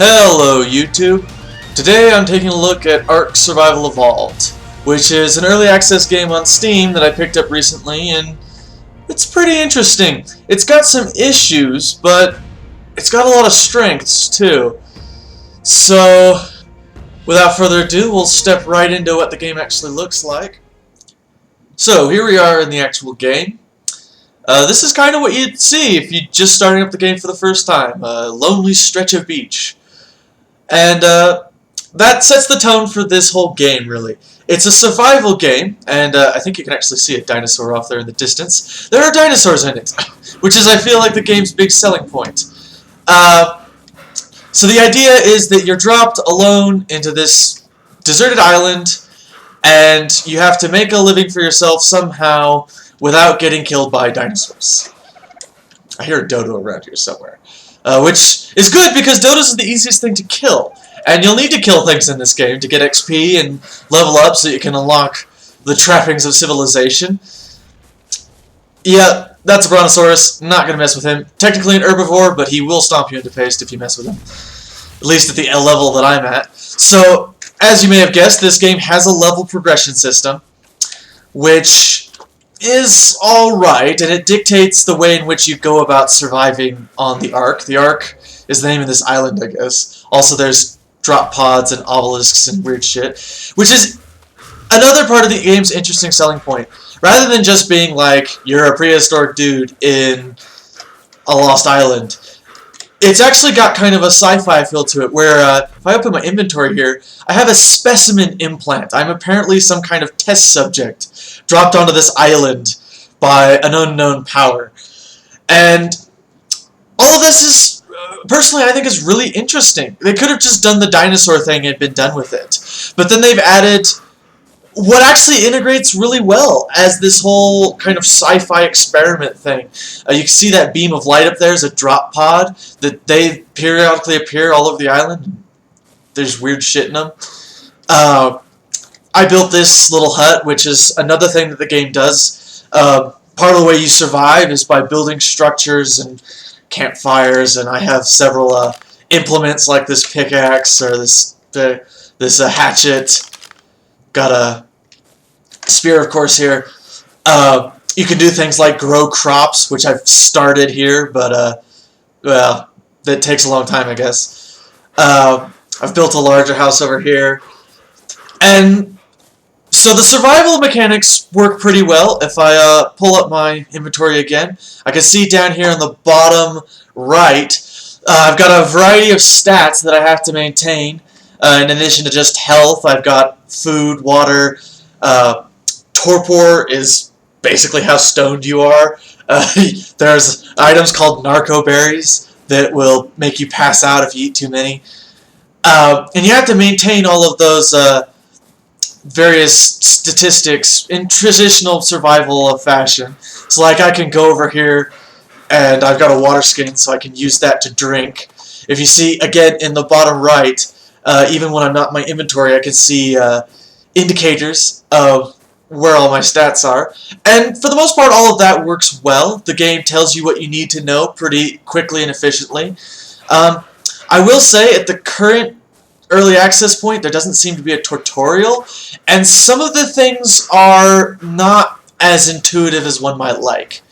Hello YouTube! Today I'm taking a look at Ark Survival Evolved, which is an early access game on Steam that I picked up recently, and it's pretty interesting. It's got some issues, but it's got a lot of strengths too. So, without further ado, we'll step right into what the game actually looks like. So, here we are in the actual game. This is kind of what you'd see if you're just starting up the game for the first time. A lonely stretch of beach. And that sets the tone for this whole game, really. It's a survival game, and I think you can actually see a dinosaur off there in the distance. There are dinosaurs in it, which is, I feel like, the game's big selling point. So the idea is that you're dropped alone into this deserted island, and you have to make a living for yourself somehow without getting killed by dinosaurs. I hear a dodo around here somewhere. Which is good because dodos is the easiest thing to kill. And you'll need to kill things in this game to get XP and level up so you can unlock the trappings of civilization. Yeah, that's a brontosaurus. Not going to mess with him. Technically an herbivore, but he will stomp you into paste if you mess with him. At least at the level that I'm at. So, as you may have guessed, this game has a level progression system, which is alright, and it dictates the way in which you go about surviving on the Ark. The Ark is the name of this island, I guess. Also, there's drop pods and obelisks and weird shit, which is another part of the game's interesting selling point. Rather than just being like, you're a prehistoric dude in a lost island, it's actually got kind of a sci-fi feel to it, where if I open my inventory here, I have a specimen implant. I'm apparently some kind of test subject dropped onto this island by an unknown power. And all of this is, personally, I think is really interesting. They could have just done the dinosaur thing and been done with it. But then they've added what actually integrates really well as this whole kind of sci-fi experiment thing. You can see that beam of light up there is a drop pod that they periodically appear all over the island. There's weird shit in them. I built this little hut, which is another thing that the game does. Part of the way you survive is by building structures and campfires, and I have several implements like this pickaxe or this hatchet. Got a spear, of course, here. You can do things like grow crops, which I've started here, but, well, that takes a long time, I guess. I've built a larger house over here. And so the survival mechanics work pretty well. If I pull up my inventory again, I can see down here on the bottom right, I've got a variety of stats that I have to maintain. In addition to just health, I've got food, water. Torpor is basically how stoned you are. There's items called narco berries that will make you pass out if you eat too many. And you have to maintain all of those various statistics in traditional survival fashion. So like I can go over here and I've got a water skin, so I can use that to drink. If you see, again, in the bottom right, even when I'm not in my inventory, I can see indicators of where all my stats are. And for the most part, all of that works well. The game tells you what you need to know pretty quickly and efficiently. I will say, at the current early access point, there doesn't seem to be a tutorial, and some of the things are not as intuitive as one might like.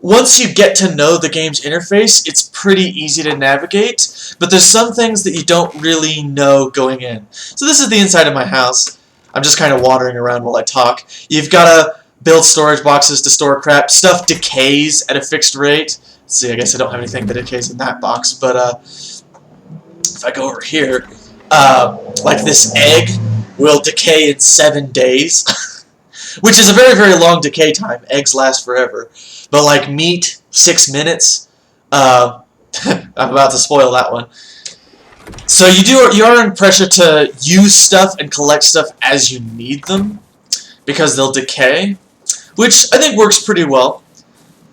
Once you get to know the game's interface, it's pretty easy to navigate, but there's some things that you don't really know going in. So this is the inside of my house. I'm just kind of wandering around while I talk. You've got to build storage boxes to store crap. Stuff decays at a fixed rate. Let's see, I guess I don't have anything that decays in that box, but if I go over here, like this egg will decay in 7 days, which is a very, very long decay time. Eggs last forever. But like meat, 6 minutes. I'm about to spoil that one. So you are in pressure to use stuff and collect stuff as you need them, because they'll decay, which I think works pretty well.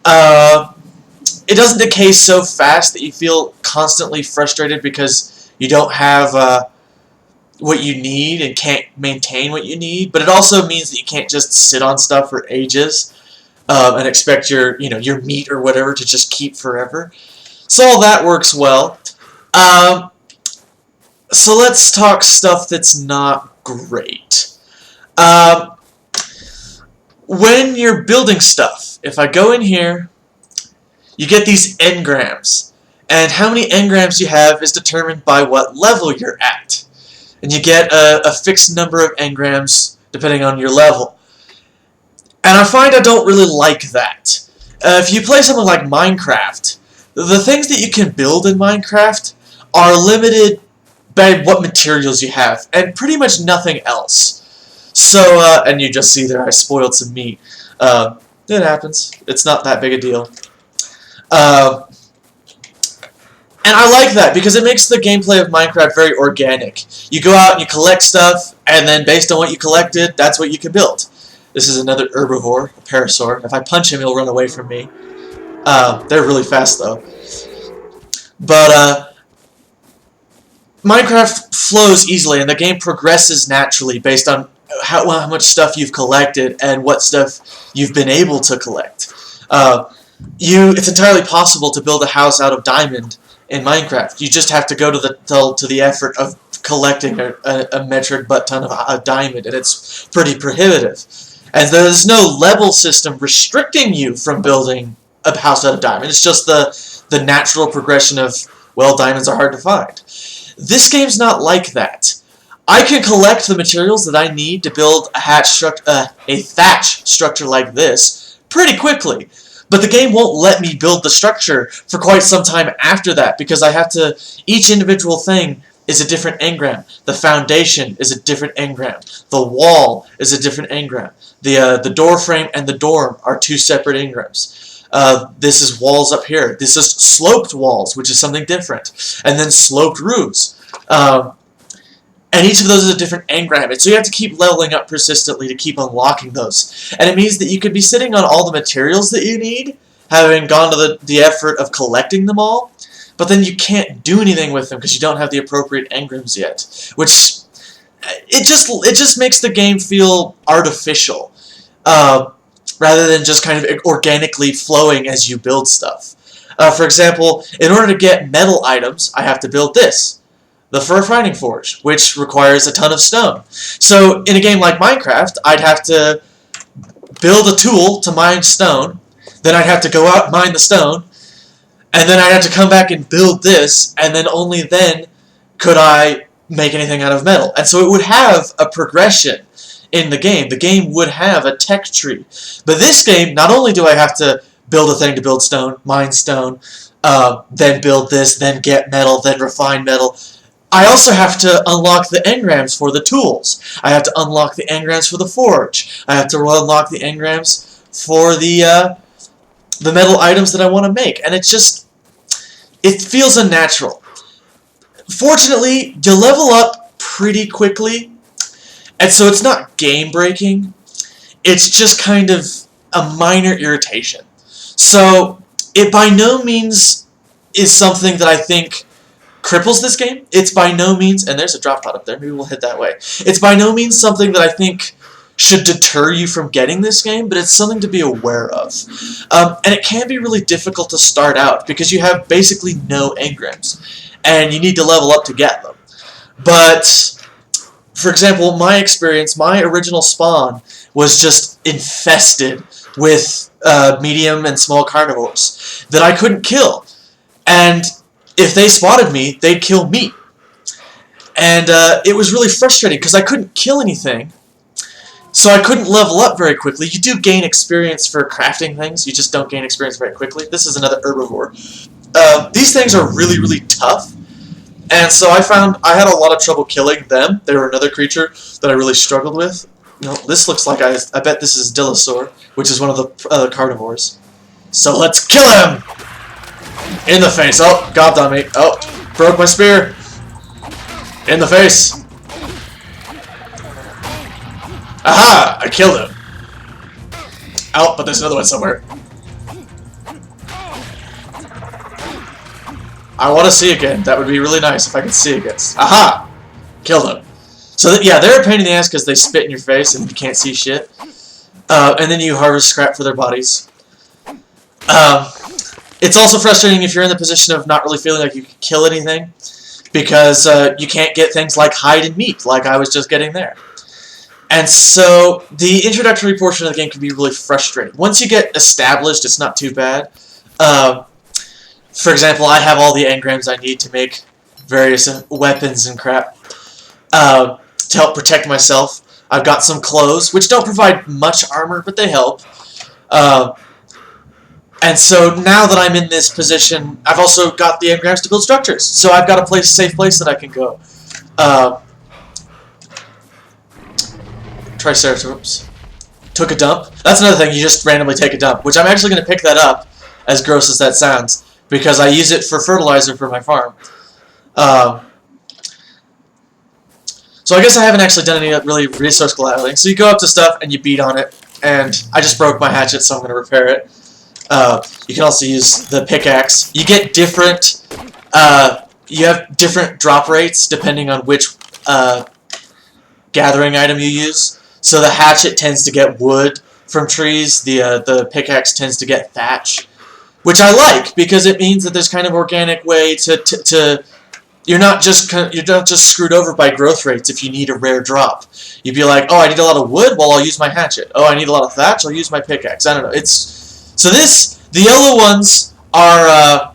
It doesn't decay so fast that you feel constantly frustrated because you don't have what you need and can't maintain what you need, but it also means that you can't just sit on stuff for ages and expect your meat or whatever to just keep forever. So all that works well. Um, so let's talk stuff that's not great. Um, when you're building stuff, if I go in here, you get these engrams. And how many engrams you have is determined by what level you're at. And you get a fixed number of engrams depending on your level. And I find I don't really like that. If you play something like Minecraft, the things that you can build in Minecraft are limited by what materials you have, and pretty much nothing else. So, and you just see there I spoiled some meat. It happens. It's not that big a deal. And I like that because it makes the gameplay of Minecraft very organic. You go out and you collect stuff, and then based on what you collected, that's what you can build. This is another herbivore, a parasaur. If I punch him, he'll run away from me. They're really fast, though. But, Minecraft flows easily, and the game progresses naturally based on how much stuff you've collected and what stuff you've been able to collect. It's entirely possible to build a house out of diamond in Minecraft. You just have to go to the effort of collecting a metric butt ton of a diamond, and it's pretty prohibitive. And there's no level system restricting you from building a house out of diamond. It's just the natural progression of, well, diamonds are hard to find. This game's not like that. I can collect the materials that I need to build a thatch structure like this pretty quickly. But the game won't let me build the structure for quite some time after that because I have to, each individual thing is a different engram. The foundation is a different engram. The wall is a different engram. The door frame and the dorm are two separate engrams. This is walls up here. This is sloped walls, which is something different. And then sloped roofs. And each of those is a different engram. And so you have to keep leveling up persistently to keep unlocking those. And it means that you could be sitting on all the materials that you need, having gone to the effort of collecting them all, but then you can't do anything with them because you don't have the appropriate engrams yet. Which, it just makes the game feel artificial, rather than just kind of organically flowing as you build stuff. For example, in order to get metal items, I have to build this. The Fur Finding Forge, which requires a ton of stone. So, in a game like Minecraft, I'd have to build a tool to mine stone, then I'd have to go out and mine the stone, and then I'd have to come back and build this, and then only then could I make anything out of metal. And so it would have a progression in the game. The game would have a tech tree. But this game, not only do I have to build a thing to build stone, mine stone, then build this, then get metal, then refine metal, I also have to unlock the engrams for the tools. I have to unlock the engrams for the forge. I have to unlock the engrams for the metal items that I want to make. And it feels unnatural. Fortunately, you level up pretty quickly, and so it's not game-breaking. It's just kind of a minor irritation. So, it by no means is something that I think cripples this game. It's by no means, and there's a drop pod up there, maybe we'll head that way. It's by no means something that I think should deter you from getting this game, but it's something to be aware of. And it can be really difficult to start out, because you have basically no engrams, and you need to level up to get them. But, for example, my experience, my original spawn was just infested with medium and small carnivores that I couldn't kill. And if they spotted me, they'd kill me. And it was really frustrating because I couldn't kill anything, so I couldn't level up very quickly. You do gain experience for crafting things, you just don't gain experience very quickly. This is another herbivore. These things are really, really tough, and so I found I had a lot of trouble killing them. They were another creature that I really struggled with. No, this looks like I bet this is Dillosaur, which is one of the carnivores. So let's kill him! In the face. Oh, God damn me. Oh, broke my spear. In the face. Aha! I killed him. Oh, but there's another one somewhere. I want to see again. That would be really nice if I could see again. Aha! Killed him. So, yeah, they're a pain in the ass because they spit in your face and you can't see shit. And then you harvest scrap for their bodies. It's also frustrating if you're in the position of not really feeling like you can kill anything, because you can't get things like hide and meat, like I was just getting there. And so the introductory portion of the game can be really frustrating. Once you get established, it's not too bad. For example, I have all the engrams I need to make various weapons and crap to help protect myself. I've got some clothes, which don't provide much armor, but they help. And so now that I'm in this position, I've also got the engrams to build structures. So I've got a safe place that I can go. Triceratops. Took a dump. That's another thing, you just randomly take a dump, which I'm actually going to pick that up, as gross as that sounds, because I use it for fertilizer for my farm. So I guess I haven't actually done any really resource collaborating. So you go up to stuff and you beat on it, and I just broke my hatchet, so I'm going to repair it. You can also use the pickaxe. You get different, you have different drop rates depending on which gathering item you use. So the hatchet tends to get wood from trees, the pickaxe tends to get thatch, which I like because it means that there's kind of organic way to you're not just screwed over by growth rates if you need a rare drop. You'd be like, oh, I need a lot of wood, well, I'll use my hatchet. Oh, I need a lot of thatch, I'll use my pickaxe. I don't know. So the yellow ones are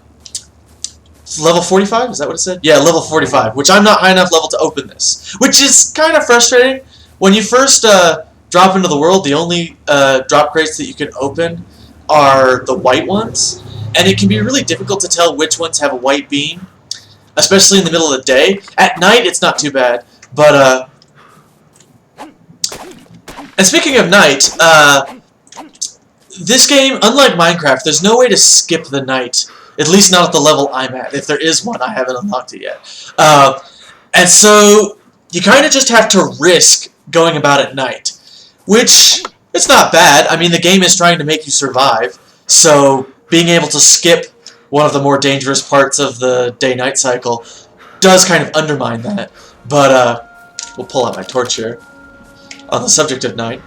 level 45? Is that what it said? Yeah, level 45, which I'm not high enough level to open this, which is kind of frustrating. When you first drop into the world, the only drop crates that you can open are the white ones, and it can be really difficult to tell which ones have a white beam, especially in the middle of the day. At night, it's not too bad, but and speaking of night, this game, unlike Minecraft, there's no way to skip the night, at least not at the level I'm at. If there is one, I haven't unlocked it yet. And so you kind of just have to risk going about at night, which it's not bad. I mean, the game is trying to make you survive, so being able to skip one of the more dangerous parts of the day-night cycle does kind of undermine that. But we'll pull out my torch here on the subject of night.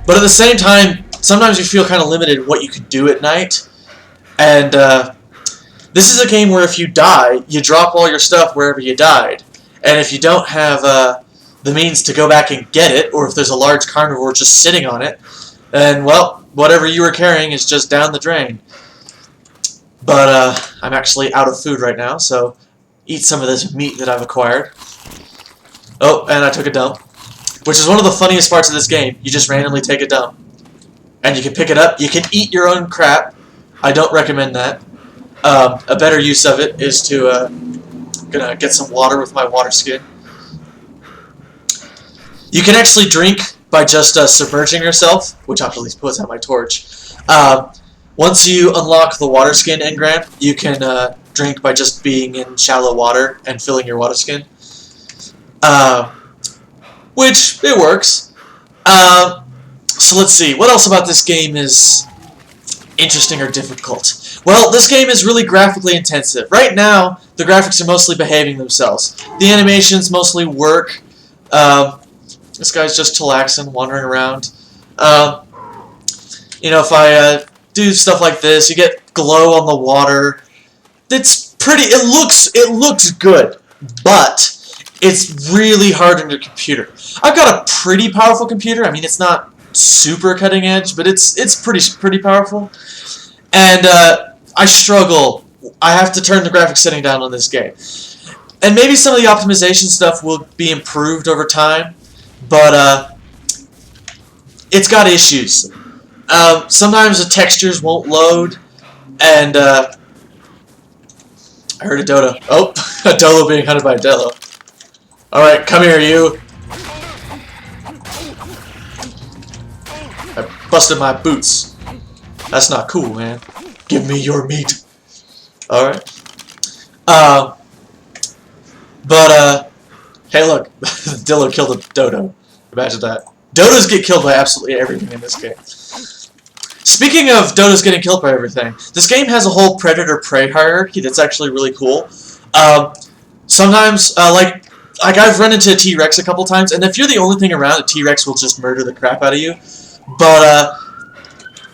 But at the same time, sometimes you feel kind of limited in what you can do at night. And this is a game where if you die, you drop all your stuff wherever you died. And if you don't have the means to go back and get it, or if there's a large carnivore just sitting on it, then, well, whatever you were carrying is just down the drain. But I'm actually out of food right now, so eat some of this meat that I've acquired. Oh, and I took a dump, which is one of the funniest parts of this game. You just randomly take a dump, and you can pick it up. You can eat your own crap. I don't recommend that. A better use of it is to gonna get some water with my water skin. You can actually drink by just submerging yourself, which actually puts out my torch. Once you unlock the water skin engram, you can drink by just being in shallow water and filling your water skin. Which, it works. So let's see, what else about this game is interesting or difficult? Well, this game is really graphically intensive. Right now, the graphics are mostly behaving themselves. The animations mostly work. This guy's just chillaxing, wandering around. You know, if I do stuff like this, you get glow on the water. It's pretty. It looks good, but it's really hard on your computer. I've got a pretty powerful computer. I mean, it's not super cutting edge, but it's pretty powerful. And I struggle. I have to turn the graphics setting down on this game. And maybe some of the optimization stuff will be improved over time, but it's got issues. Sometimes the textures won't load, and I heard a dodo. Oh, a dodo being hunted by a dodo. Alright, come here, you. I busted my boots. That's not cool, man. Give me your meat. Alright. Hey look, Dillo killed a dodo. Imagine that. Dodos get killed by absolutely everything in this game. Speaking of dodos getting killed by everything, this game has a whole predator-prey hierarchy that's actually really cool. Sometimes, like I've run into a T-Rex a couple times, and if you're the only thing around, a T-Rex will just murder the crap out of you. But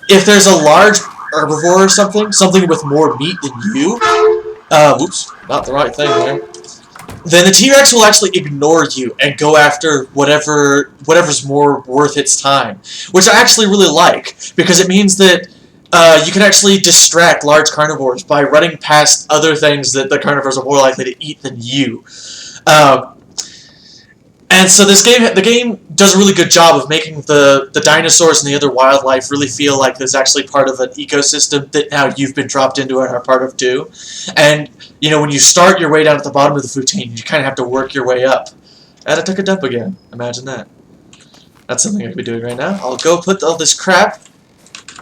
if there's a large herbivore or something, something with more meat than you, whoops, not the right thing there, then the T-Rex will actually ignore you and go after whatever's more worth its time, which I actually really like, because it means that you can actually distract large carnivores by running past other things that the carnivores are more likely to eat than you. And so the game does a really good job of making the dinosaurs and the other wildlife really feel like there's actually part of an ecosystem that now you've been dropped into and are part of too. And, you know, when you start your way down at the bottom of the food chain, you kind of have to work your way up. And I took a dump again. Imagine that. That's something I could be doing right now. I'll go put all this crap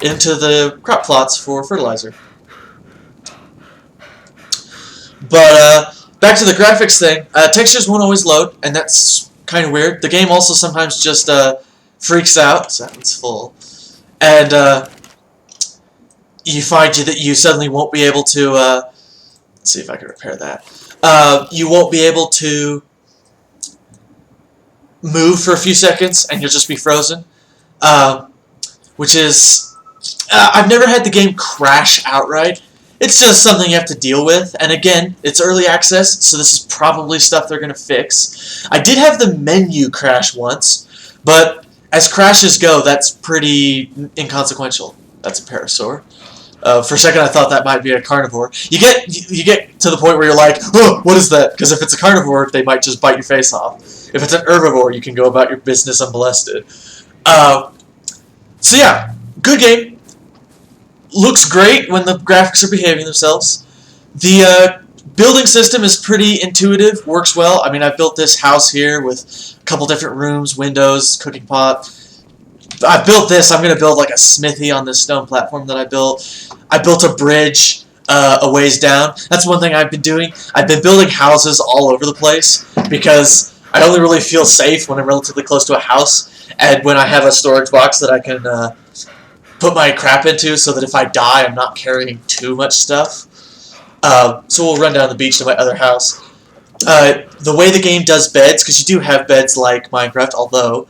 into the crop plots for fertilizer. But, back to the graphics thing. Textures won't always load, and that's kind of weird. The game also sometimes just freaks out, so that one's full, and you find that you suddenly won't be able to. Let's see if I can repair that. You won't be able to move for a few seconds, and you'll just be frozen, which is I've never had the game crash outright. It's just something you have to deal with, and again, it's early access, so this is probably stuff they're going to fix. I did have the menu crash once, but as crashes go, that's pretty inconsequential. That's a parasaur. For a second, I thought that might be a carnivore. You get to the point where you're like, oh, what is that? Because if it's a carnivore, they might just bite your face off. If it's an herbivore, you can go about your business unmolested. So yeah, good game. Looks great when the graphics are behaving themselves. The building system is pretty intuitive, works well. I mean, I built this house here with a couple different rooms, windows, cooking pot. I built this. I'm going to build like a smithy on this stone platform that I built. I built a bridge a ways down. That's one thing I've been doing. I've been building houses all over the place because I only really feel safe when I'm relatively close to a house and when I have a storage box that I can put my crap into so that if I die, I'm not carrying too much stuff. So we'll run down the beach to my other house. The way the game does beds, because you do have beds like Minecraft, although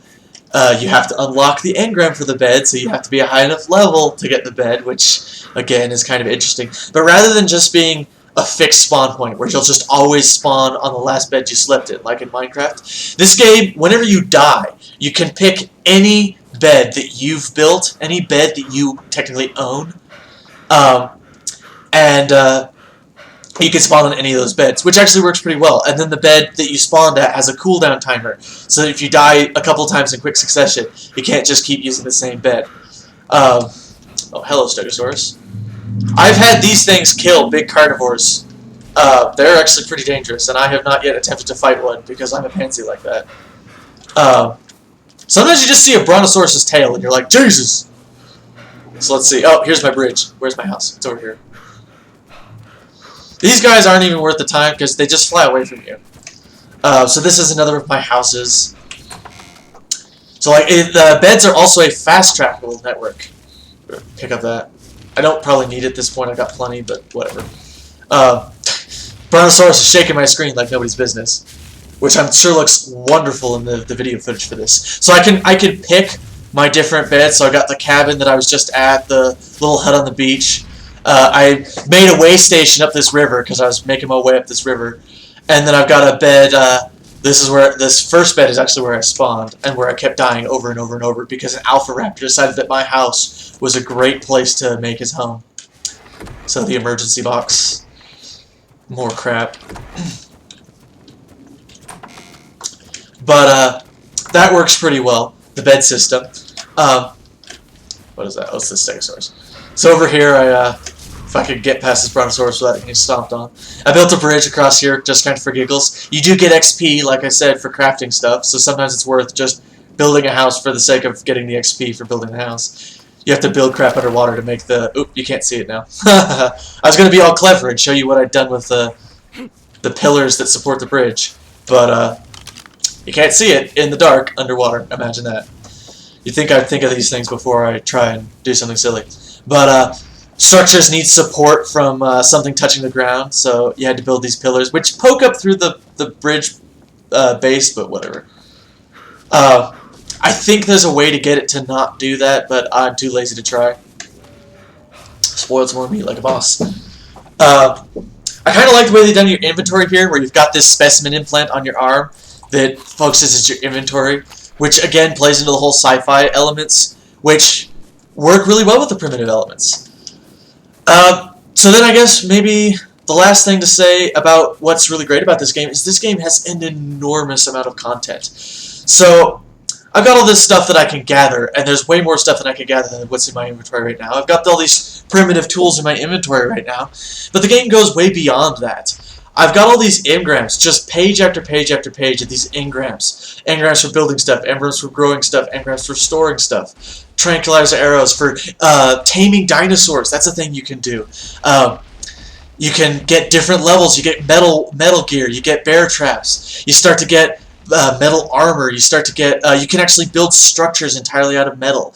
you have to unlock the engram for the bed, so you have to be a high enough level to get the bed, which, again, is kind of interesting. But rather than just being a fixed spawn point, where you'll just always spawn on the last bed you slept in, like in Minecraft, this game, whenever you die, you can pick any bed that you've built, any bed that you technically own, and you can spawn on any of those beds, which actually works pretty well. And then the bed that you spawned at has a cooldown timer, so that if you die a couple times in quick succession, you can't just keep using the same bed. Oh, hello, Stegosaurus. I've had these things kill big carnivores. They're actually pretty dangerous, and I have not yet attempted to fight one because I'm a pansy like that. Sometimes you just see a brontosaurus's tail and you're like, Jesus! So let's see. Oh, here's my bridge. Where's my house? It's over here. These guys aren't even worth the time because they just fly away from you. So this is another of my houses. So like, the beds are also a fast-trackable network. Pick up that. I don't probably need it at this point. I've got plenty, but whatever. Brontosaurus is shaking my screen like nobody's business, which I'm sure looks wonderful in the video footage for this. So I can pick my different beds. So I got the cabin that I was just at, the little hut on the beach. I made a way station up this river because I was making my way up this river, and then I've got a bed. This first bed is actually where I spawned and where I kept dying over and over and over because an alpha raptor decided that my house was a great place to make his home. So the emergency box. More crap. But that works pretty well, the bed system. What is that? Oh, it's the Stegosaurus. So over here, if I could get past this Brontosaurus without getting stomped on. I built a bridge across here just kind of for giggles. You do get XP, like I said, for crafting stuff, so sometimes it's worth just building a house for the sake of getting the XP for building the house. You have to build crap underwater to make the... Oop, you can't see it now. I was going to be all clever and show you what I'd done with the pillars that support the bridge, but you can't see it in the dark underwater. Imagine that. You'd think I'd think of these things before I try and do something silly. But structures need support from something touching the ground, so you had to build these pillars, which poke up through the bridge base, but whatever. I think there's a way to get it to not do that, but I'm too lazy to try. Spoiled some more meat like a boss. I kind of like the way they've done your inventory here, where you've got this specimen implant on your arm that focuses your inventory, which again plays into the whole sci-fi elements, which work really well with the primitive elements. So then I guess maybe the last thing to say about what's really great about this game is this game has an enormous amount of content. So I've got all this stuff that I can gather, and there's way more stuff that I can gather than what's in my inventory right now. I've got all these primitive tools in my inventory right now, but the game goes way beyond that. I've got all these engrams, just page after page after page of these engrams. Engrams for building stuff, engrams for growing stuff, engrams for storing stuff. Tranquilizer arrows for taming dinosaurs. That's a thing you can do. You can get different levels. You get metal gear. You get bear traps. You start to get metal armor. You start to get. You can actually build structures entirely out of metal.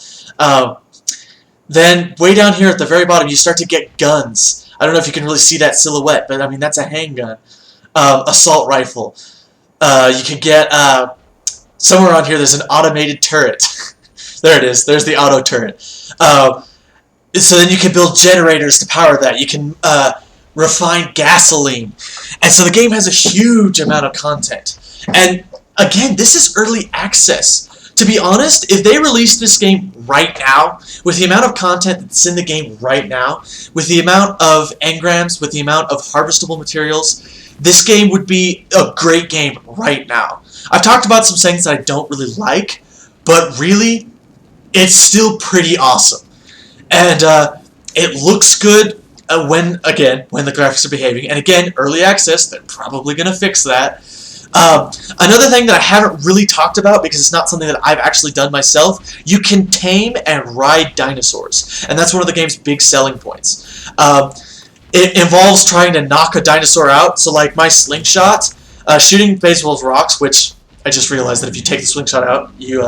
Then way down here at the very bottom, you start to get guns. I don't know if you can really see that silhouette, but I mean that's a handgun, assault rifle. You can get somewhere around here. There's an automated turret. There it is. There's the auto turret. So then you can build generators to power that. You can refine gasoline. And so the game has a huge amount of content. And again, this is early access. To be honest, if they released this game right now, with the amount of content that's in the game right now, with the amount of engrams, with the amount of harvestable materials, this game would be a great game right now. I've talked about some things that I don't really like, but really, it's still pretty awesome. And it looks good when the graphics are behaving. And again, early access, they're probably going to fix that. Another thing that I haven't really talked about, because it's not something that I've actually done myself, you can tame and ride dinosaurs. And that's one of the game's big selling points. It involves trying to knock a dinosaur out. So like my slingshot, shooting baseball rocks, which I just realized that if you take the slingshot out, you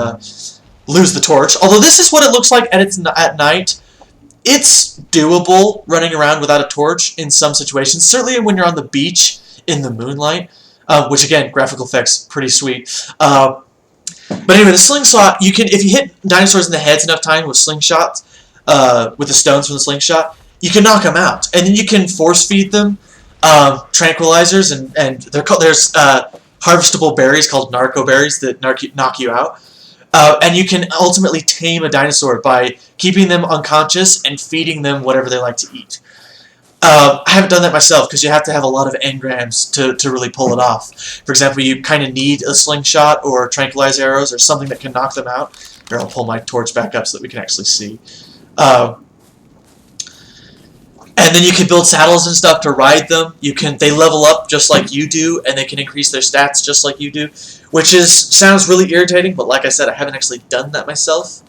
lose the torch. Although this is what it looks like at night. It's doable running around without a torch in some situations. Certainly when you're on the beach in the moonlight. Which again, graphical effects, pretty sweet. But anyway, the slingshot, you can, if you hit dinosaurs in the heads enough time with slingshots, with the stones from the slingshot, you can knock them out, and then you can force feed them tranquilizers, and there's harvestable berries called narco berries that knock you out, and you can ultimately tame a dinosaur by keeping them unconscious and feeding them whatever they like to eat. I haven't done that myself because you have to have a lot of engrams to really pull it off. For example, you kind of need a slingshot or tranquilizer arrows or something that can knock them out. Here, I'll pull my torch back up so that we can actually see. And then you can build saddles and stuff to ride them. They level up just like you do, and they can increase their stats just like you do, which sounds really irritating. But like I said, I haven't actually done that myself.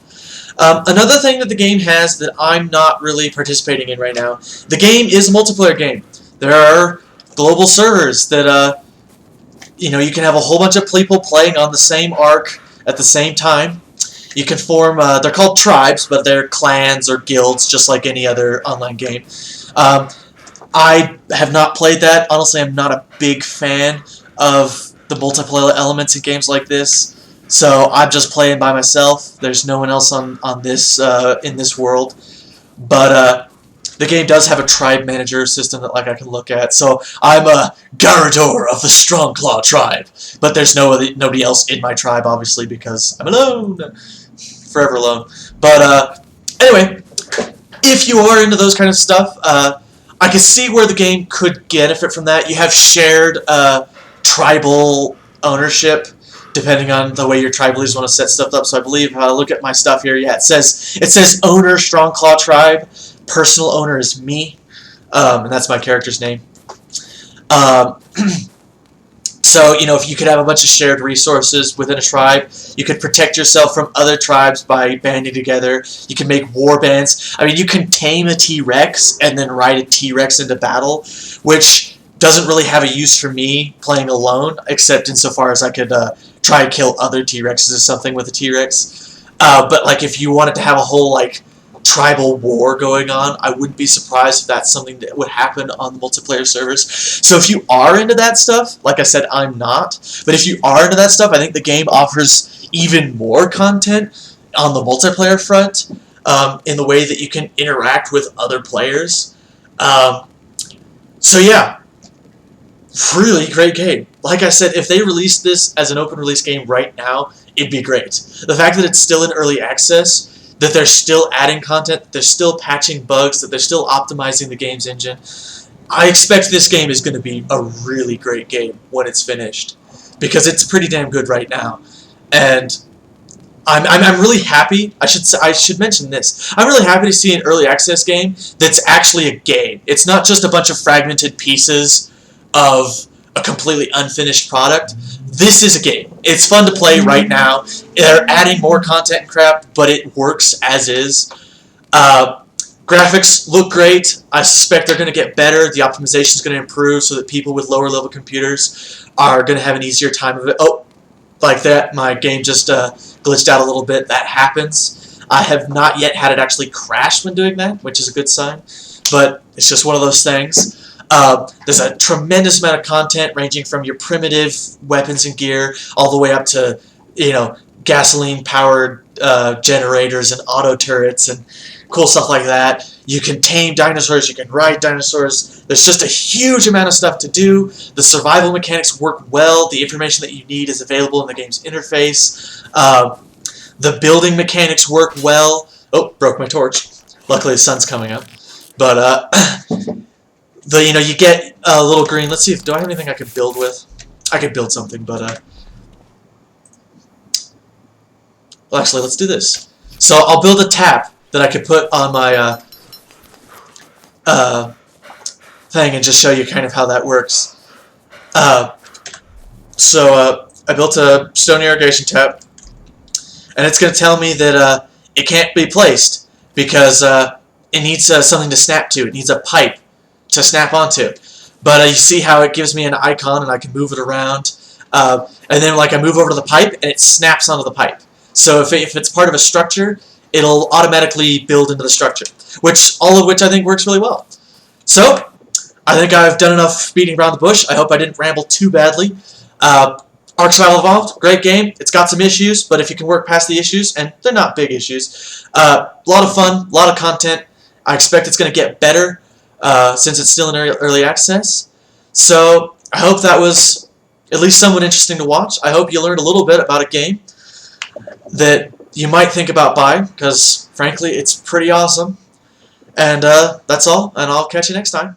Another thing that the game has that I'm not really participating in right now, the game is a multiplayer game. There are global servers that, you can have a whole bunch of people playing on the same arc at the same time. You can form, they're called tribes, but they're clans or guilds, just like any other online game. I have not played that. Honestly, I'm not a big fan of the multiplayer elements in games like this. So I'm just playing by myself. There's no one else on this in this world, but the game does have a tribe manager system that I can look at. So I'm a Garador of the Strong Claw tribe, but there's nobody else in my tribe, obviously, because I'm alone, forever alone. But anyway, if you are into those kind of stuff, I can see where the game could benefit from that. You have shared tribal ownership, depending on the way your tribe leaders want to set stuff up. So I believe, look at my stuff here. Yeah, it says owner, Strong Claw tribe. Personal owner is me, and that's my character's name. So, if you could have a bunch of shared resources within a tribe, you could protect yourself from other tribes by banding together. You can make war bands. I mean, you can tame a T-Rex and then ride a T-Rex into battle, which doesn't really have a use for me playing alone, except insofar as I could try and kill other T-Rexes or something with a T-Rex. But if you wanted to have a whole tribal war going on, I wouldn't be surprised if that's something that would happen on the multiplayer servers. So if you are into that stuff, like I said, I'm not, but if you are into that stuff, I think the game offers even more content on the multiplayer front. in the way that you can interact with other players. So yeah, really great game. Like I said, if they released this as an open release game right now, it'd be great. The fact that it's still in early access, that they're still adding content, that they're still patching bugs, that they're still optimizing the game's engine, I expect this game is going to be a really great game when it's finished, because it's pretty damn good right now. And I'm really happy. I should mention this. I'm really happy to see an early access game that's actually a game. It's not just a bunch of fragmented pieces of a completely unfinished product. This is a game. It's fun to play right now. They're adding more content and crap, but it works as is. Graphics look great. I suspect they're going to get better. The optimization is going to improve so that people with lower level computers are going to have an easier time of it. Oh, like that, my game just glitched out a little bit. That happens. I have not yet had it actually crash when doing that, which is a good sign. But it's just one of those things. There's a tremendous amount of content ranging from your primitive weapons and gear all the way up to, gasoline-powered generators and auto turrets and cool stuff like that. You can tame dinosaurs, you can ride dinosaurs. There's just a huge amount of stuff to do. The survival mechanics work well. The information that you need is available in the game's interface. The building mechanics work well. Oh, broke my torch. Luckily the sun's coming up. But you get a little green. Let's see if do I have anything I could build with? I could build something, but well, actually, let's do this. So I'll build a tap that I could put on my thing and just show you kind of how that works. So I built a stone irrigation tap, and it's going to tell me that it can't be placed because it needs something to snap to. It needs a pipe to snap onto. But you see how it gives me an icon and I can move it around. And then I move over to the pipe and it snaps onto the pipe. So if it's part of a structure, it'll automatically build into the structure. All of which I think works really well. So, I think I've done enough beating around the bush. I hope I didn't ramble too badly. Ark Survival Evolved, great game. It's got some issues, but if you can work past the issues, and they're not big issues, a lot of fun, a lot of content. I expect it's going to get better since it's still in early access. So, I hope that was at least somewhat interesting to watch. I hope you learned a little bit about a game that you might think about buying, because frankly, it's pretty awesome. And that's all, and I'll catch you next time.